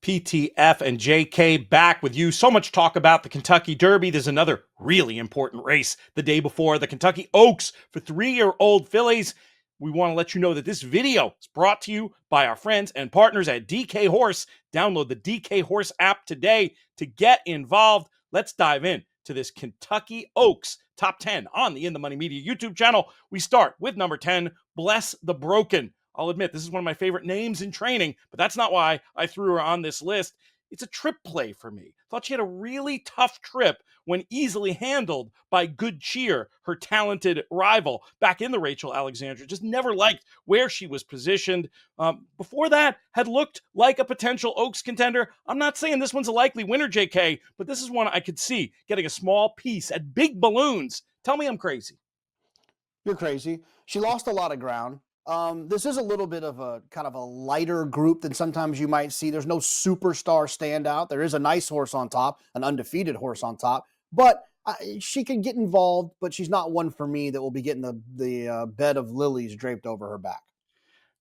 PTF and JK back with you. So much talk about the Kentucky Derby. There's another really important race the day before, the Kentucky Oaks for 3-year-old fillies. We want to let you know that this video is brought to you by our friends and partners at DK Horse. Download the DK Horse app today to get involved. Let's dive in to this Kentucky Oaks top 10 on the In the Money Media YouTube channel. We start with number 10, Bless the Broken. I'll admit, this is one of my favorite names in training, but that's not why I threw her on this list. It's a trip play for me. Thought she had a really tough trip when easily handled by Good Cheer, her talented rival, back in the Rachel Alexandra. Just never liked where she was positioned. Before that, had looked like a potential Oaks contender. I'm not saying this one's a likely winner, JK, but this is one I could see getting a small piece at big balloons. Tell me I'm crazy. You're crazy. She lost a lot of ground. This is a little bit of a kind of a lighter group than sometimes you might see. There's no superstar standout. There is a nice horse on top, an undefeated horse on top, but she can get involved, but she's not one for me that will be getting the bed of lilies draped over her back.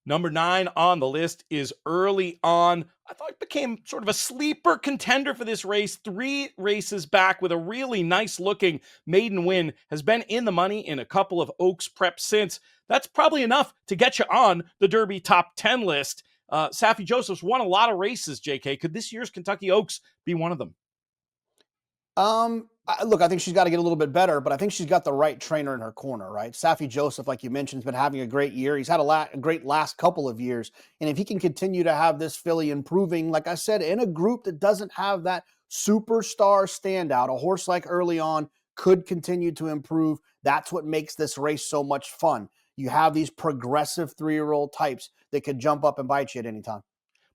Number 9 on the list is Early On. I thought it became sort of a sleeper contender for this race. 3 races back with a really nice looking maiden win. Has been in the money in a couple of Oaks preps since. That's probably enough to get you on the Derby top 10 list. Saffie Joseph's won a lot of races, JK. Could this year's Kentucky Oaks be one of them? Look, I think she's got to get a little bit better, but I think she's got the right trainer in her corner, right? Saffie Joseph, like you mentioned, has been having a great year. He's had a great last couple of years. And if he can continue to have this filly improving, like I said, in a group that doesn't have that superstar standout, a horse like Early On could continue to improve. That's what makes this race so much fun. You have these progressive 3-year-old types that could jump up and bite you at any time.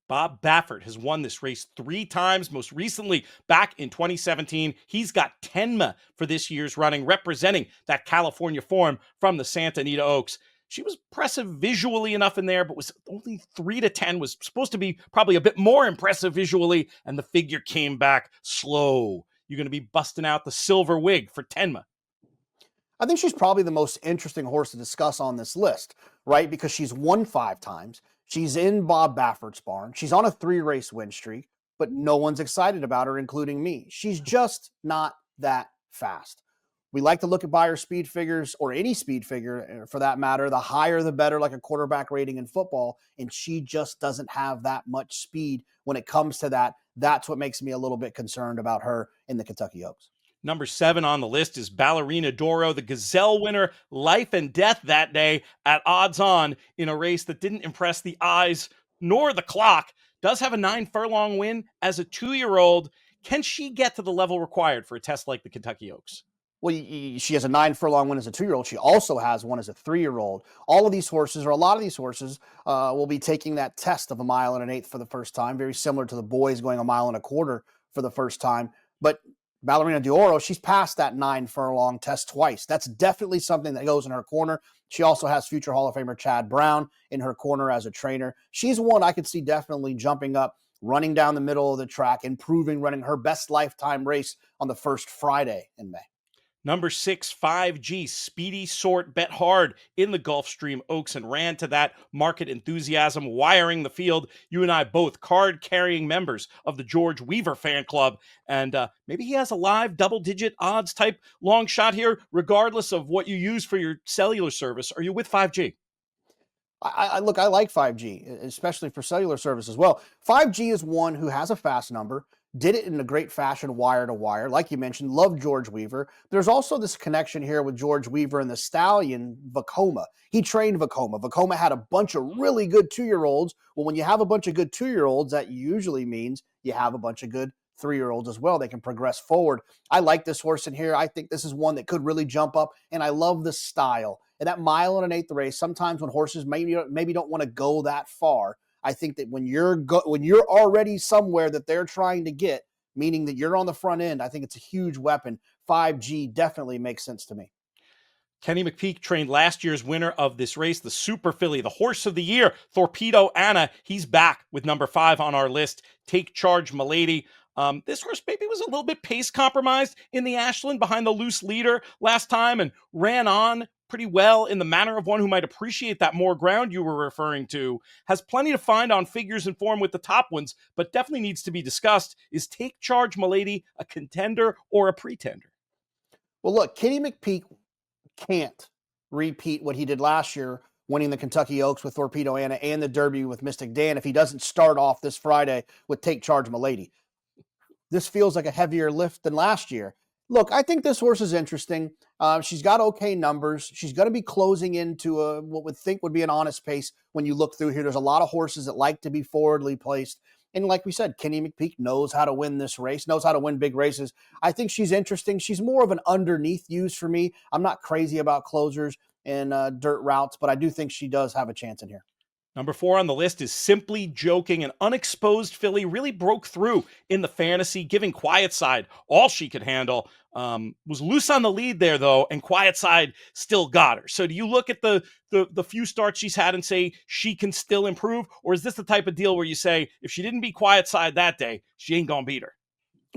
Bob Baffert has won this race 3 times, most recently back in 2017. He's got Tenma for this year's running, representing that California form from the Santa Anita Oaks. She was impressive visually enough in there, but was only 3-10, was supposed to be probably a bit more impressive visually, and the figure came back slow. You're going to be busting out the silver wig for Tenma. I think she's probably the most interesting horse to discuss on this list, right? Because she's won 5 times. She's in Bob Baffert's barn. She's on a 3-race win streak, but no one's excited about her, including me. She's just not that fast. We like to look at buyer speed figures, or any speed figure for that matter. The higher, the better, like a quarterback rating in football. And she just doesn't have that much speed when it comes to that. That's what makes me a little bit concerned about her in the Kentucky Oaks. Number 7 on the list is Ballerina Doro, the Gazelle winner, life and death that day at odds on in a race that didn't impress the eyes nor the clock. Does have a 9-furlong win as a 2-year-old. Can she get to the level required for a test like the Kentucky Oaks? Well, she has a 9-furlong win as a 2-year-old. She also has one as a 3-year-old. All of these horses, or a lot of these horses, will be taking that test of 1 1/8 for the first time, very similar to the boys going 1 1/4 for the first time. But Ballerina D'Oro, she's passed that 9-furlong test twice. That's definitely something that goes in her corner. She also has future Hall of Famer Chad Brown in her corner as a trainer. She's one I could see definitely jumping up, running down the middle of the track, improving, running her best lifetime race on the first Friday in May. Number 6, 5G, Speedy Sort, bet hard in the Gulfstream Oaks and ran to that market enthusiasm, wiring the field. You and I both card-carrying members of the George Weaver fan club. And maybe he has a live double-digit odds type long shot here, regardless of what you use for your cellular service. Are you with 5G? Look, I like 5G, especially for cellular service as well. 5G is one who has a fast number, did it in a great fashion wire to wire. Like you mentioned, loved George Weaver. There's also this connection here with George Weaver and the stallion Vekoma. He trained Vekoma. Vekoma had a bunch of really good 2-year-olds. Well, when you have a bunch of good 2-year-olds, that usually means you have a bunch of good 3-year-olds as well. They can progress forward. I like this horse in here. I think this is one that could really jump up, and I love the style. And that 1 1/8 race, sometimes when horses maybe don't want to go that far, I think that when you're already somewhere that they're trying to get, meaning that you're on the front end, I think it's a huge weapon. 5G definitely makes sense to me. Kenny McPeak trained last year's winner of this race, the Super Filly, the horse of the year, Torpedo Anna. He's back with number 5 on our list. Take Charge, Milady. This horse maybe was a little bit pace compromised in the Ashland behind the loose leader last time and ran on pretty well in the manner of one who might appreciate that more ground you were referring to, has plenty to find on figures and form with the top ones, but definitely needs to be discussed. Is Take Charge Milady a contender or a pretender? Well, look, Kenny McPeak can't repeat what he did last year, winning the Kentucky Oaks with Torpedo Anna and the Derby with Mystic Dan, if he doesn't start off this Friday with Take Charge Milady. This feels like a heavier lift than last year. Look, I think this horse is interesting. She's got okay numbers. She's going to be closing into what would think would be an honest pace when you look through here. There's a lot of horses that like to be forwardly placed. And like we said, Kenny McPeak knows how to win this race, knows how to win big races. I think she's interesting. She's more of an underneath use for me. I'm not crazy about closers and dirt routes, but I do think she does have a chance in here. Number 4 on the list is Simply Joking. An unexposed filly, really broke through in the fantasy, giving Quiet Side all she could handle. Was loose on the lead there, though, and Quiet Side still got her. So do you look at the few starts she's had and say she can still improve? Or is this the type of deal where you say, if she didn't beat Quiet Side that day, she ain't going to beat her?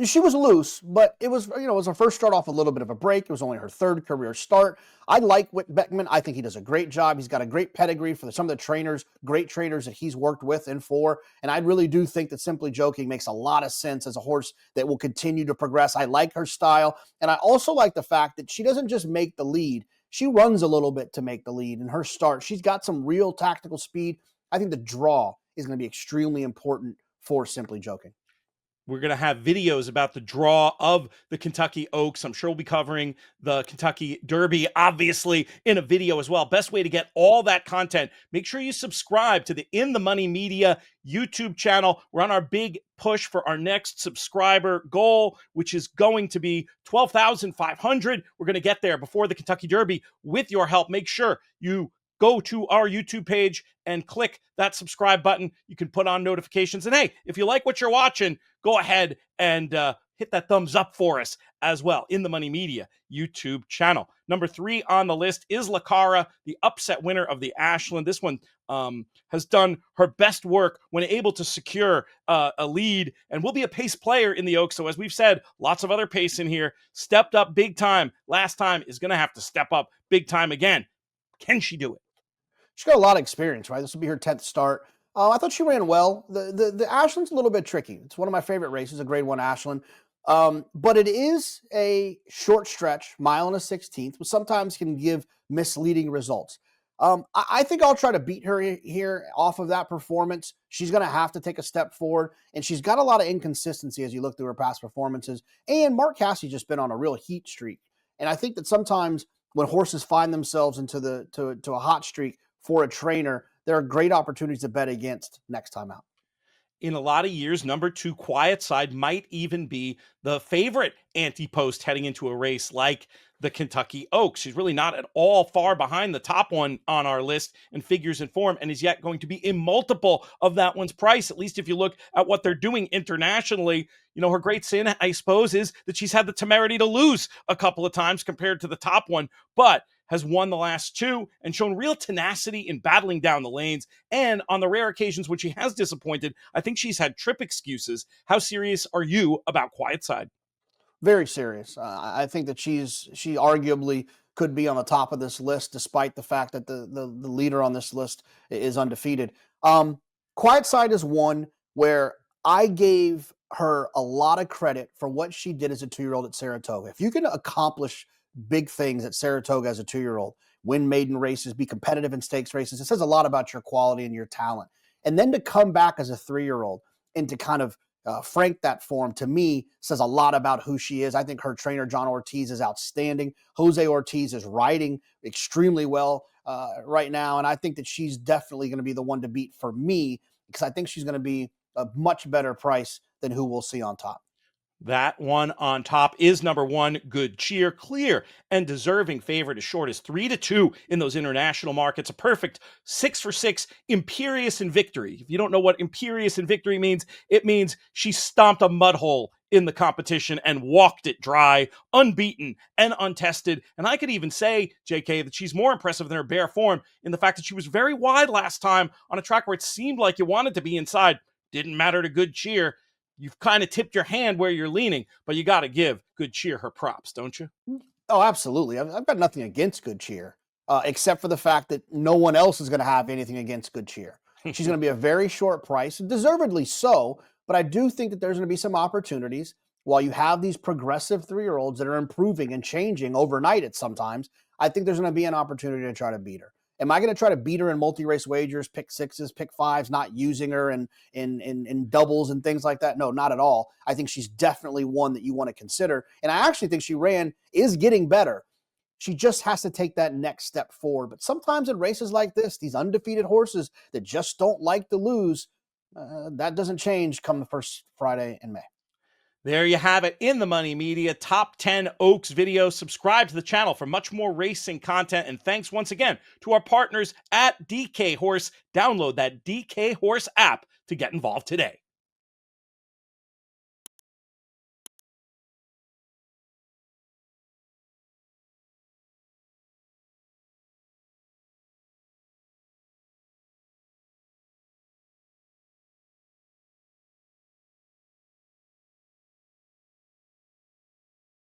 She was loose, but it was, it was her first start off a little bit of a break. It was only her third career start. I like Whit Beckman. I think he does a great job. He's got a great pedigree for some of the trainers, great trainers that he's worked with and for. And I really do think that Simply Joking makes a lot of sense as a horse that will continue to progress. I like her style. And I also like the fact that she doesn't just make the lead. She runs a little bit to make the lead in her start. She's got some real tactical speed. I think the draw is going to be extremely important for Simply Joking. We're going to have videos about the draw of the Kentucky Oaks. I'm sure we'll be covering the Kentucky Derby, obviously, in a video as well. Best way to get all that content, make sure you subscribe to the In the Money Media YouTube channel. We're on our big push for our next subscriber goal, which is going to be 12,500. We're going to get there before the Kentucky Derby with your help. Make sure you go to our YouTube page and click that subscribe button. You can put on notifications. And hey, if you like what you're watching, go ahead and hit that thumbs up for us as well in the Money Media YouTube channel. Number 3 on the list is Lacara, the upset winner of the Ashland. This one has done her best work when able to secure a lead and will be a pace player in the Oaks. So as we've said, lots of other pace in here. Stepped up big time. Last time is going to have to step up big time again. Can she do it? She's got a lot of experience, right? This will be her 10th start. I thought she ran well. The Ashland's a little bit tricky. It's one of my favorite races, a grade 1 Ashland. But it is a short stretch, mile and a 16th, which sometimes can give misleading results. I think I'll try to beat her here off of that performance. She's going to have to take a step forward, and she's got a lot of inconsistency as you look through her past performances. And Mark Cassie's just been on a real heat streak. And I think that sometimes when horses find themselves into to a hot streak for a trainer, there are great opportunities to bet against next time out. In a lot of years, number 2 Quiet Side might even be the favorite anti-post heading into a race like the Kentucky Oaks. She's really not at all far behind the top one on our list in figures and form, and is yet going to be a multiple of that one's price, at least if you look at what they're doing internationally. Her great sin, I suppose, is that she's had the temerity to lose a couple of times compared to the top one, but has won the last 2 and shown real tenacity in battling down the lanes. And on the rare occasions when she has disappointed, I think she's had trip excuses. How serious are you about Quiet Side? Very serious. I think that she arguably could be on the top of this list, despite the fact that the leader on this list is undefeated. Quiet Side is one where I gave her a lot of credit for what she did as a 2-year-old at Saratoga. If you can accomplish big things at Saratoga as a 2-year-old, win maiden races, be competitive in stakes races, it says a lot about your quality and your talent. And then to come back as a 3-year-old and to kind of frank that form, to me, says a lot about who she is. I think her trainer, John Ortiz, is outstanding. Jose Ortiz is riding extremely well right now. And I think that she's definitely going to be the one to beat for me, because I think she's going to be a much better price than who we'll see on top. That one on top is number 1, Good Cheer. Clear and deserving favorite as short as 3-2 in those international markets. A perfect 6 for 6, imperious in victory. If you don't know what imperious in victory means, it means she stomped a mud hole in the competition and walked it dry, unbeaten and untested. And I could even say, JK, that she's more impressive than her bare form in the fact that she was very wide last time on a track where it seemed like you wanted to be inside. Didn't matter to Good Cheer. You've kind of tipped your hand where you're leaning, but you got to give Good Cheer her props, don't you? Oh, absolutely. I've got nothing against Good Cheer. except for the fact that no one else is going to have anything against Good Cheer. She's going to be a very short price, deservedly so, but I do think that there's going to be some opportunities while you have these progressive 3-year-olds that are improving and changing overnight at sometimes. I think there's going to be an opportunity to try to beat her. Am I going to try to beat her in multi-race wagers, pick 6s, pick 5s, not using her in doubles and things like that? No, not at all. I think she's definitely one that you want to consider. And I actually think she is getting better. She just has to take that next step forward. But sometimes in races like this, these undefeated horses that just don't like to lose, that doesn't change come the first Friday in May. There you have it, in the Money Media Top 10 Oaks video. Subscribe to the channel for much more racing content. And thanks once again to our partners at DK Horse. Download that DK Horse app to get involved today.